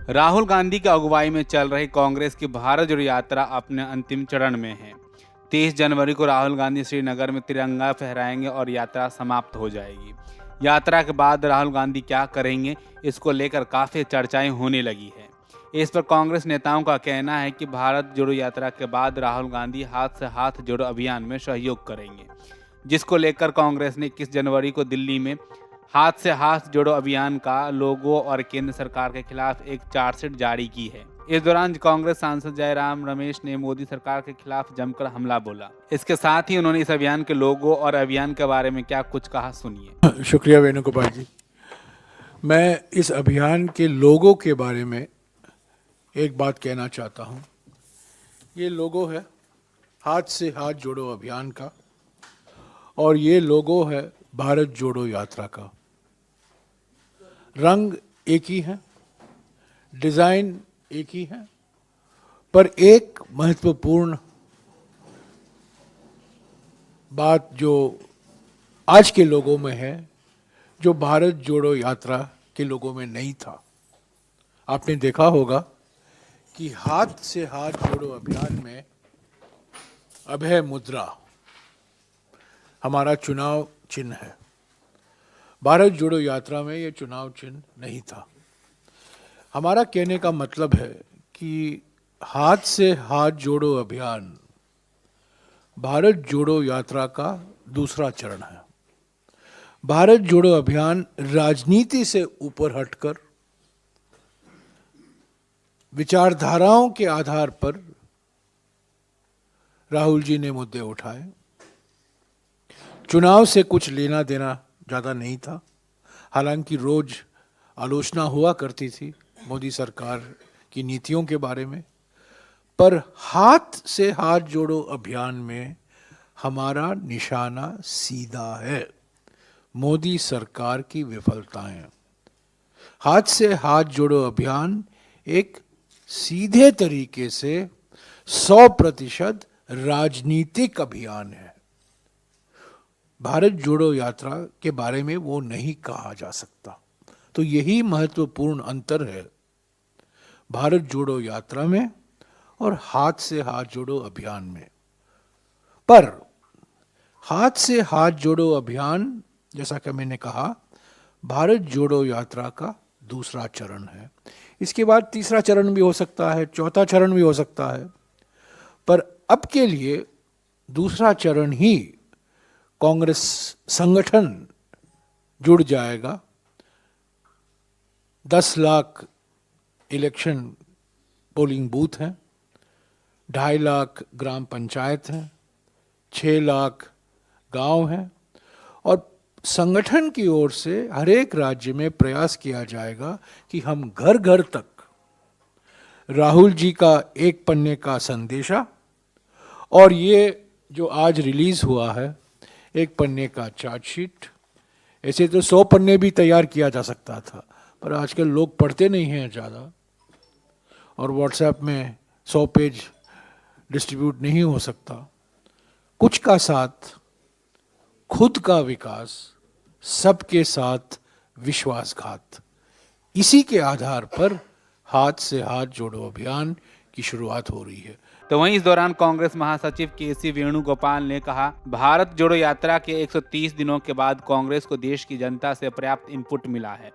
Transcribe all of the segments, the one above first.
राहुल गांधी की अगुवाई में चल रही कांग्रेस की भारत जोड़ो यात्रा अपने अंतिम चरण में है। 30 जनवरी को राहुल गांधी श्रीनगर में तिरंगा फहराएंगे और यात्रा समाप्त हो जाएगी। यात्रा के बाद राहुल गांधी क्या करेंगे, इसको लेकर काफ़ी चर्चाएं होने लगी है। इस पर कांग्रेस नेताओं का कहना है कि भारत जोड़ो यात्रा के बाद राहुल गांधी हाथ से हाथ जोड़ो अभियान में सहयोग करेंगे, जिसको लेकर कांग्रेस ने 21 जनवरी को दिल्ली में हाथ से हाथ जोड़ो अभियान का लोगो और केंद्र सरकार के खिलाफ एक चार्जशीट जारी की है। इस दौरान कांग्रेस सांसद जयराम रमेश ने मोदी सरकार के खिलाफ जमकर हमला बोला। इसके साथ ही उन्होंने इस अभियान के लोगो और अभियान के बारे में क्या कुछ कहा, सुनिए। शुक्रिया वेणुगोपाल जी। मैं इस अभियान के लोगो के बारे में एक बात कहना चाहता हूँ। ये लोगो है हाथ से हाथ जोड़ो अभियान का और ये लोगो है भारत जोड़ो यात्रा का। रंग एक ही है, डिज़ाइन एक ही है, पर एक महत्वपूर्ण बात जो आज के लोगों में है, जो भारत जोड़ो यात्रा के लोगों में नहीं था। आपने देखा होगा कि हाथ से हाथ जोड़ो अभियान में अभय मुद्रा हमारा चुनाव चिन्ह है। भारत जोड़ो यात्रा में ये चुनाव चिन्ह नहीं था। हमारा कहने का मतलब है कि हाथ से हाथ जोड़ो अभियान भारत जोड़ो यात्रा का दूसरा चरण है। भारत जोड़ो अभियान राजनीति से ऊपर हटकर विचारधाराओं के आधार पर राहुल जी ने मुद्दे उठाए। चुनाव से कुछ लेना देना ज़्यादा नहीं था। हालांकि रोज आलोचना हुआ करती थी मोदी सरकार की नीतियों के बारे में, पर हाथ से हाथ जोड़ो अभियान में हमारा निशाना सीधा है, मोदी सरकार की विफलताएं। हाथ से हाथ जोड़ो अभियान एक सीधे तरीके से 100% राजनीतिक अभियान है। भारत जोड़ो यात्रा के बारे में वो नहीं कहा जा सकता। तो यही महत्वपूर्ण अंतर है भारत जोड़ो यात्रा में और हाथ से हाथ जोड़ो अभियान में। पर हाथ से हाथ जोड़ो अभियान, जैसा कि मैंने कहा, भारत जोड़ो यात्रा का दूसरा चरण है। इसके बाद तीसरा चरण भी हो सकता है, चौथा चरण भी हो सकता है, पर अब के लिए दूसरा चरण ही कांग्रेस संगठन जुड़ जाएगा। 10 लाख इलेक्शन पोलिंग बूथ हैं, 2.5 लाख ग्राम पंचायत हैं, 6 लाख गांव हैं और संगठन की ओर से हर एक राज्य में प्रयास किया जाएगा कि हम घर घर तक राहुल जी का एक पन्ने का संदेशा और ये जो आज रिलीज हुआ है एक पन्ने का चार्जशीट, ऐसे तो 100 पन्ने भी तैयार किया जा सकता था, पर आजकल लोग पढ़ते नहीं हैं ज़्यादा और व्हाट्सएप में 100 पेज डिस्ट्रीब्यूट नहीं हो सकता। कुछ का साथ, खुद का विकास, सबके साथ विश्वासघात, इसी के आधार पर हाथ से हाथ जोड़ो अभियान की शुरुआत हो रही है। तो वहीं इस दौरान कांग्रेस महासचिव के.सी. वेणुगोपाल ने कहा, भारत जोड़ो यात्रा के 130 दिनों के बाद कांग्रेस को देश की जनता से पर्याप्त इनपुट मिला है।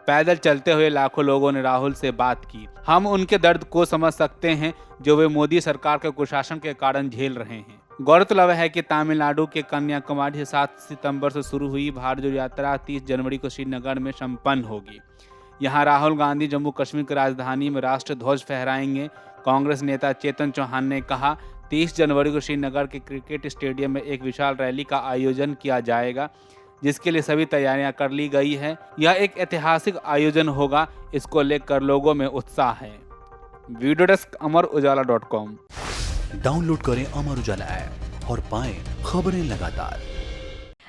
पैदल चलते हुए लाखों लोगों ने राहुल से बात की। हम उनके दर्द को समझ सकते हैं जो वे मोदी सरकार के कुशासन के कारण झेल रहे हैं। गौरतलब है कि तमिलनाडु के कन्याकुमारी से 7 सितंबर से शुरू हुई भारत जोड़ो यात्रा 30 जनवरी को श्रीनगर में संपन्न होगी। यहाँ राहुल गांधी जम्मू कश्मीर की राजधानी में राष्ट्र ध्वज फहराएंगे। कांग्रेस नेता चेतन चौहान ने कहा, 30 जनवरी को श्रीनगर के क्रिकेट स्टेडियम में एक विशाल रैली का आयोजन किया जाएगा, जिसके लिए सभी तैयारियां कर ली गई है। यह एक ऐतिहासिक आयोजन होगा, इसको लेकर लोगों में उत्साह है। Video desk अमरउजाला.com। डाउनलोड करें अमर उजाला ऐप और पाएं खबरें लगातार।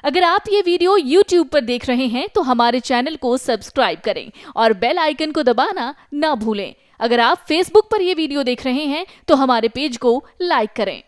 अगर आप ये वीडियो YouTube पर देख रहे हैं तो हमारे चैनल को सब्सक्राइब करें और बेल आइकन को दबाना ना भूलें। अगर आप Facebook पर ये वीडियो देख रहे हैं तो हमारे पेज को लाइक करें।